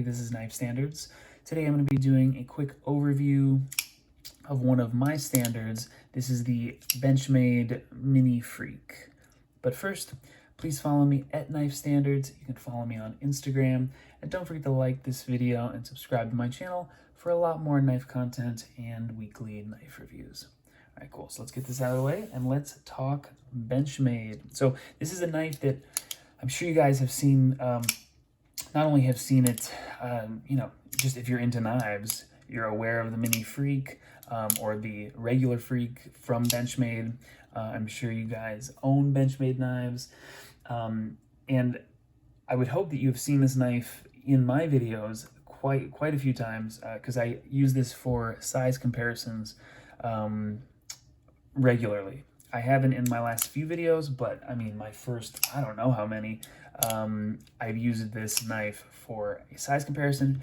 Hey, this is Knife Standards. Today I'm going to be doing a quick overview of one of my standards. This is the Benchmade Mini Freek. But first, please follow me at Knife Standards. You can follow me on Instagram. And don't forget to like this video and subscribe to my channel for a lot more knife content and weekly knife reviews. All right, cool. So let's get this out of the way and let's talk Benchmade. So this is a knife that I'm sure you guys have seen. Not only have seen it, just if you're into knives, you're aware of the Mini Freek or the regular Freek from Benchmade. I'm sure you guys own Benchmade knives. And I would hope that you have seen this knife in my videos quite a few times because I use this for size comparisons regularly. I haven't in my last few videos, but I mean my first, I don't know how many, I've used this knife for a size comparison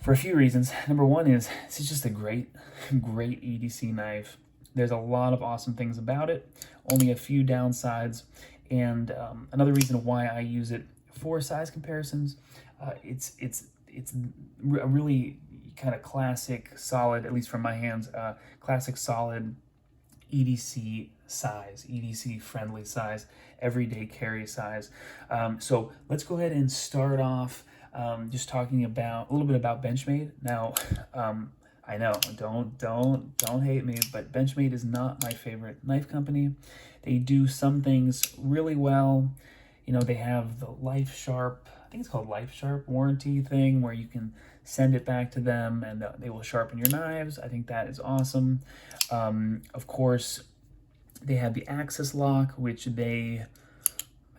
for a few reasons. Number one is this is just a great EDC knife. There's a lot of awesome things about it, only a few downsides. And another reason why I use it for size comparisons, it's a really kind of classic, solid, at least from my hands, classic, solid EDC size, EDC friendly size, everyday carry size. So let's go ahead and start off just talking about a little bit about Benchmade. Now, I know, don't hate me, but Benchmade is not my favorite knife company. They do some things really well. You know, they have the Life Sharp, I think it's called Life Sharp warranty thing where you can send it back to them and they will sharpen your knives. I think that is awesome. Of course, they have the Axis lock, which I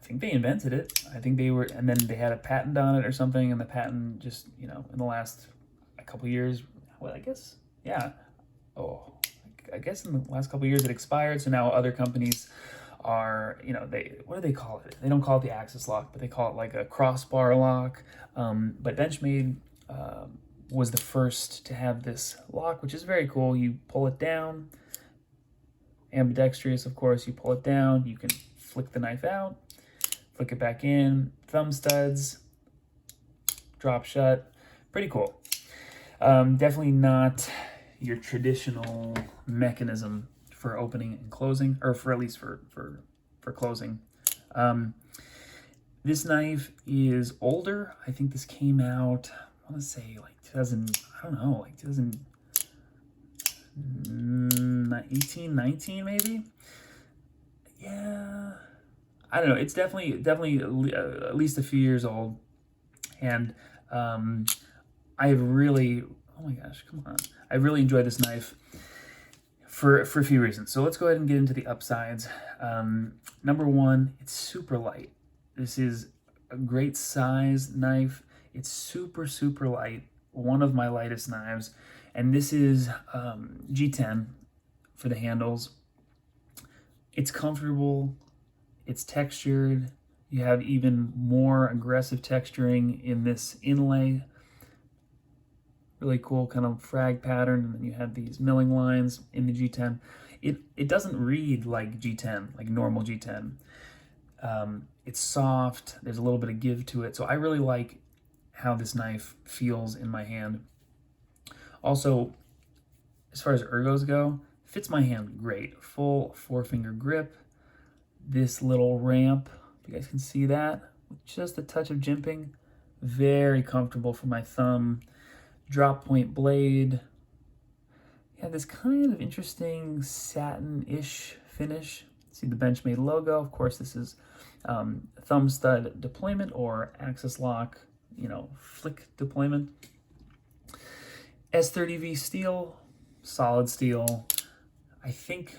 think they invented it. I think and then they had a patent on it or something, and the patent just, in the last couple years, well, I guess, yeah. I guess in the last couple of years it expired, so now other companies are, what do they call it? They don't call it the Axis lock, but they call it like a crossbar lock. But Benchmade was the first to have this lock, which is very cool. You pull it down, ambidextrous, of course, you pull it down, you can flick the knife out, flick it back in, thumb studs, drop shut, pretty cool. Definitely not your traditional mechanism for opening and closing, or for at least for closing. This knife is older. I think this came out, I want to say like 2018, 19 maybe? Yeah, I don't know. It's definitely at least a few years old. And I have really, oh my gosh, come on. I really enjoy this knife for a few reasons. So let's go ahead and get into the upsides. Number one, it's super light. This is a great size knife. It's super light, one of my lightest knives. And this is G10 for the handles. It's comfortable, it's textured. You have even more aggressive texturing in this inlay. Really cool kind of frag pattern, and then you have these milling lines in the G10. It doesn't read like G10, like normal G10. It's soft, there's a little bit of give to it, so I really like how this knife feels in my hand. Also, as far as ergos go, fits my hand great. Full 4-finger grip, this little ramp, if you guys can see that, with just a touch of jimping, very comfortable for my thumb. Drop point blade. You have this kind of interesting satin-ish finish. See the Benchmade logo. Of course, this is thumb stud deployment or Axis lock, flick deployment. S30V steel, solid steel. I think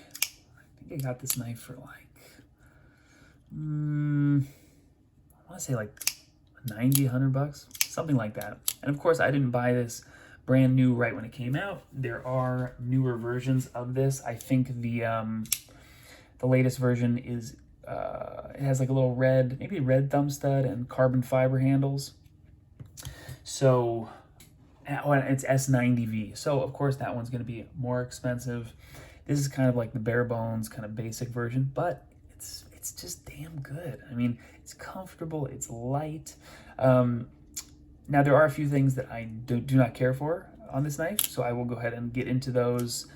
I got this knife for like, I want to say like 90, 100 bucks, something like that. And of course, I didn't buy this brand new right when it came out. There are newer versions of this. I think the latest version is it has like a little maybe red thumb stud and carbon fiber handles. So it's S90V. So of course that one's going to be more expensive. This is kind of like the bare bones kind of basic version, but it's just damn good. I mean, it's comfortable, it's light. Now there are a few things that I do not care for on this knife, so I will go ahead and get into those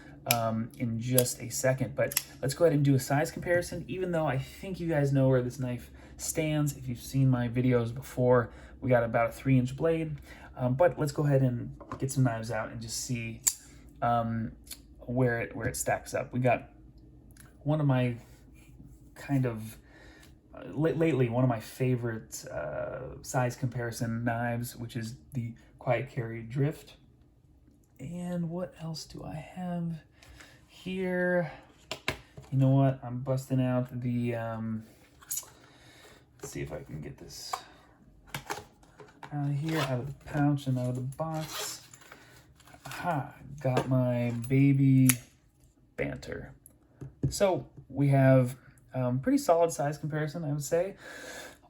in just a second. But let's go ahead and do a size comparison, even though I think you guys know where this knife stands. If you've seen my videos before, we got about a 3-inch blade. But let's go ahead and get some knives out and just see where it stacks up. We got one of my kind of lately one of my favorite size comparison knives, which is the Quiet Carry Drift. And what else do I have here? You know what? I'm busting out the let's see if I can get this out of here, out of the pouch and out of the box. Aha, got my baby Banter. So we have pretty solid size comparison, I would say.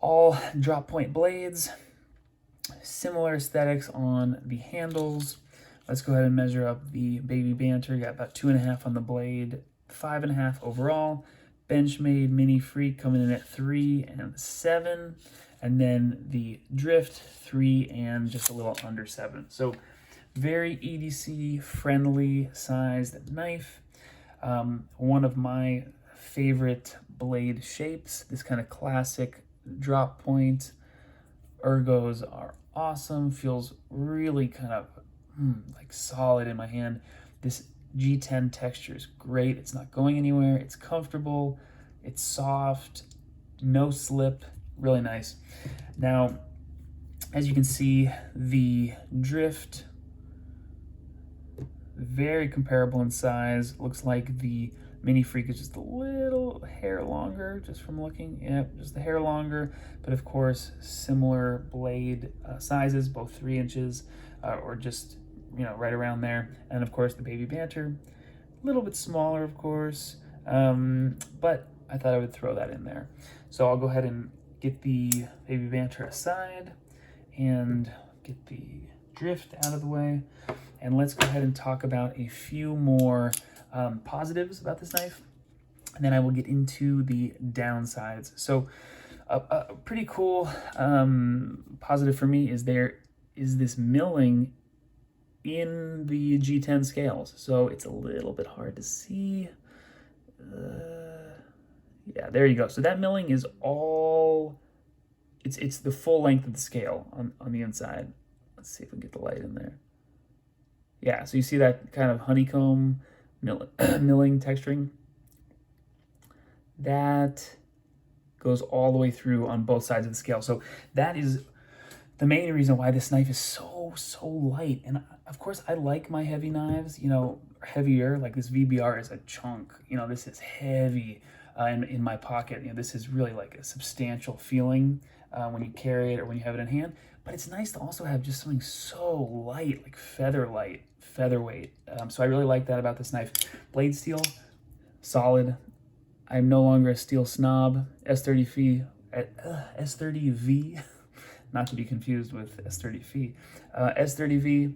All drop point blades, similar aesthetics on the handles. Let's go ahead and measure up the baby Banter. Got about 2.5 on the blade, 5.5 overall. Benchmade Mini Freek coming in at 3 and 7. And then the Drift 3 and just a little under 7. So very EDC friendly sized knife. One of my favorite blade shapes, this kind of classic drop point. Ergos are awesome, feels really kind of like solid in my hand. This G10 texture is great. It's not going anywhere. It's comfortable. It's soft, no slip, really nice. Now, as you can see, the Drift, very comparable in size. Looks like the Mini Freek is just a little hair longer, just from looking. Yep, just a hair longer, but of course, similar blade sizes, both 3 inches or just, you know, right around there. And of course, the baby Banter, a little bit smaller, of course, but I thought I would throw that in there. So I'll go ahead and get the baby Banter aside and get the Drift out of the way. And let's go ahead and talk about a few more positives about this knife. And then I will get into the downsides. So a pretty cool positive for me is there is this milling in the G10 scales. So it's a little bit hard to see. Yeah, there you go. So that milling is all, it's the full length of the scale on the inside. Let's see if we can get the light in there. Yeah, so you see that kind of honeycomb milling texturing? That goes all the way through on both sides of the scale. So that is the main reason why this knife is so light. And of course, I like my heavy knives, you know, heavier. Like this VBR is a chunk. You know, this is heavy in my pocket. You know, this is really like a substantial feeling when you carry it or when you have it in hand. But it's nice to also have just something so light, like featherweight. So I really like that about this knife. Blade steel, solid. I'm no longer a steel snob. S30V, not to be confused with S30V. S30V,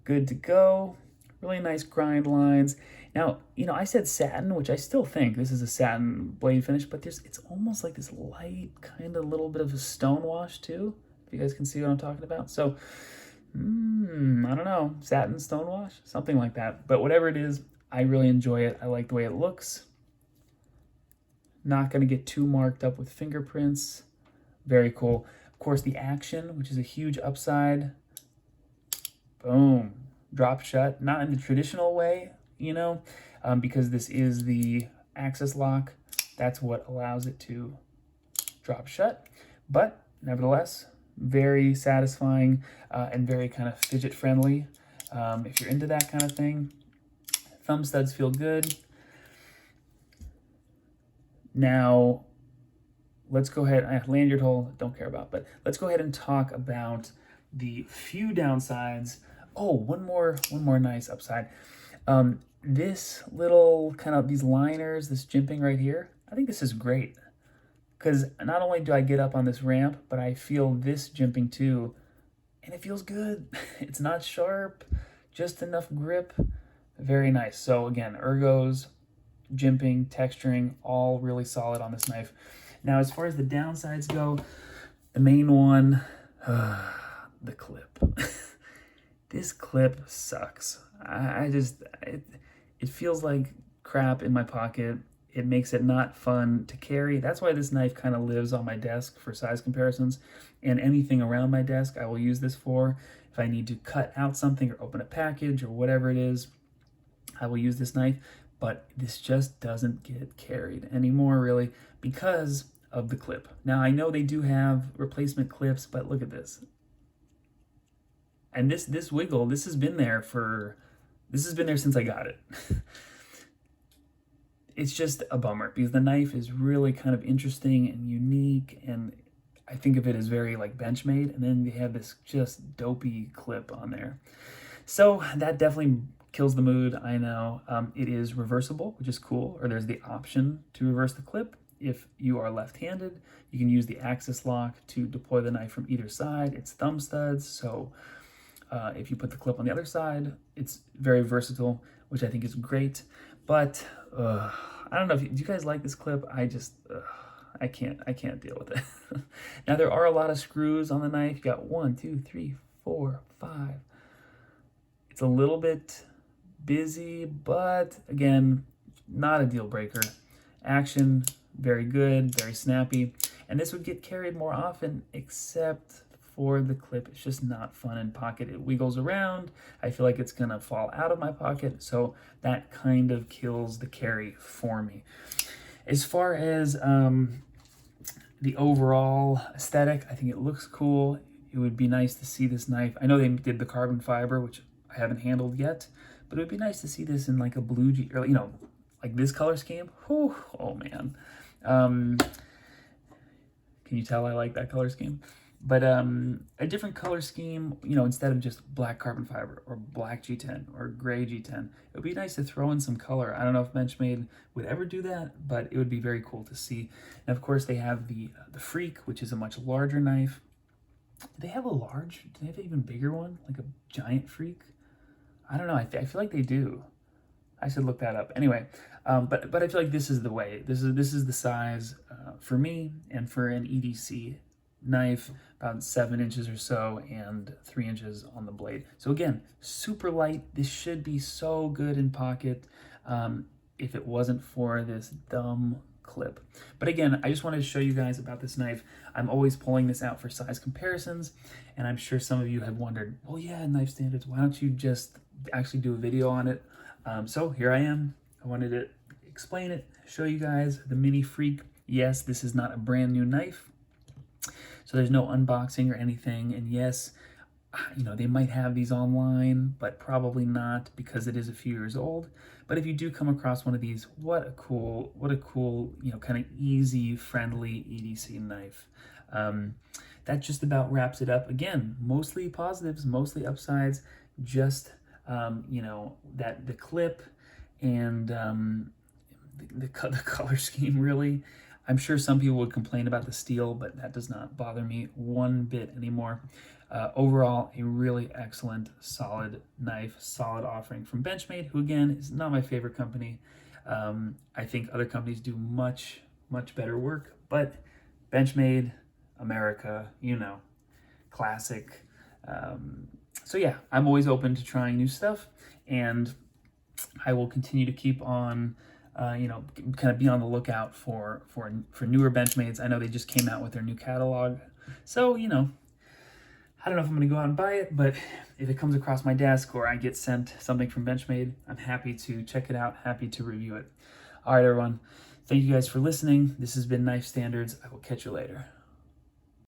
good to go. Really nice grind lines. Now, you know, I said satin, which I still think this is a satin blade finish, but it's almost like this light, kind of little bit of a stone wash too. If you guys can see what I'm talking about. So, I don't know, satin stone wash, something like that. But whatever it is, I really enjoy it. I like the way it looks. Not going to get too marked up with fingerprints. Very cool. Of course, the action, which is a huge upside. Boom. Drop shut. Not in the traditional way, you know, because this is the access lock. That's what allows it to drop shut. But nevertheless, very satisfying and very kind of fidget friendly. If you're into that kind of thing. Thumb studs feel good. Now, let's go ahead, lanyard hole, don't care about, but let's go ahead and talk about the few downsides. Oh, one more nice upside. This little kind of, these liners, this jimping right here, I think this is great. Because not only do I get up on this ramp, but I feel this jimping too, and it feels good. It's not sharp, just enough grip. Very nice. So again, ergos, jimping, texturing, all really solid on this knife. Now, as far as the downsides go, the main one, the clip. This clip sucks. It feels like crap in my pocket. It makes it not fun to carry. That's why this knife kind of lives on my desk for size comparisons, and anything around my desk I will use this for. If I need to cut out something or open a package or whatever it is, I will use this knife, but this just doesn't get carried anymore really because of the clip. Now I know they do have replacement clips, but look at this. And this wiggle, this has been there since I got it. It's just a bummer because the knife is really kind of interesting and unique, and I think of it as very like Benchmade, and then they have this just dopey clip on there. So that definitely kills the mood, I know. It is reversible, which is cool, or there's the option to reverse the clip. If you are left-handed, you can use the axis lock to deploy the knife from either side. It's thumb studs, so if you put the clip on the other side, it's very versatile, which I think is great. But I don't know, do you guys like this clip? I can't deal with it. Now there are a lot of screws on the knife. You got 1, 2, 3, 4, 5. It's a little bit busy, but again, not a deal breaker. Action, very good, very snappy. And this would get carried more often, except for the clip. It's just not fun in pocket. It wiggles around. I feel like it's gonna fall out of my pocket, so that kind of kills the carry for me. As far as the overall aesthetic, I think it looks cool. It would be nice to see this knife. I know they did the carbon fiber, which I haven't handled yet, but it would be nice to see this in like a blue, or like this color scheme. Whew, oh man. Can you tell I like that color scheme? But a different color scheme, instead of just black carbon fiber or black G10 or gray G10, it would be nice to throw in some color. I don't know if Benchmade would ever do that, but it would be very cool to see. And of course, they have the Freek, which is a much larger knife. Do they have do they have an even bigger one, like a giant Freek? I don't know. I feel like they do. I should look that up. Anyway, but I feel like this is the way. This is the size for me and for an EDC knife, about 7 inches or so and 3 inches on the blade. So again, super light. This should be so good in pocket if it wasn't for this dumb clip. But again, I just wanted to show you guys about this knife. I'm always pulling this out for size comparisons, and I'm sure some of you have wondered, well, yeah, Knife Standards, why don't you just actually do a video on it? So here I am. I wanted to explain it, show you guys the mini Freek. Yes, this is not a brand new knife, so there's no unboxing or anything. And yes, they might have these online, but probably not because it is a few years old. But if you do come across one of these, what a cool, kind of easy, friendly EDC knife. That just about wraps it up. Again, mostly positives, mostly upsides, just, that the clip and the color scheme really. I'm sure some people would complain about the steel, but that does not bother me one bit anymore. Overall, a really excellent, solid knife, solid offering from Benchmade, who again is not my favorite company. I think other companies do much, much better work, but Benchmade, America, classic. So yeah, I'm always open to trying new stuff, and I will continue to keep on kind of be on the lookout for newer Benchmades. I know they just came out with their new catalog. So, I don't know if I'm going to go out and buy it, but if it comes across my desk or I get sent something from Benchmade, I'm happy to check it out, happy to review it. All right, everyone. Thank you guys for listening. This has been Knife Standards. I will catch you later.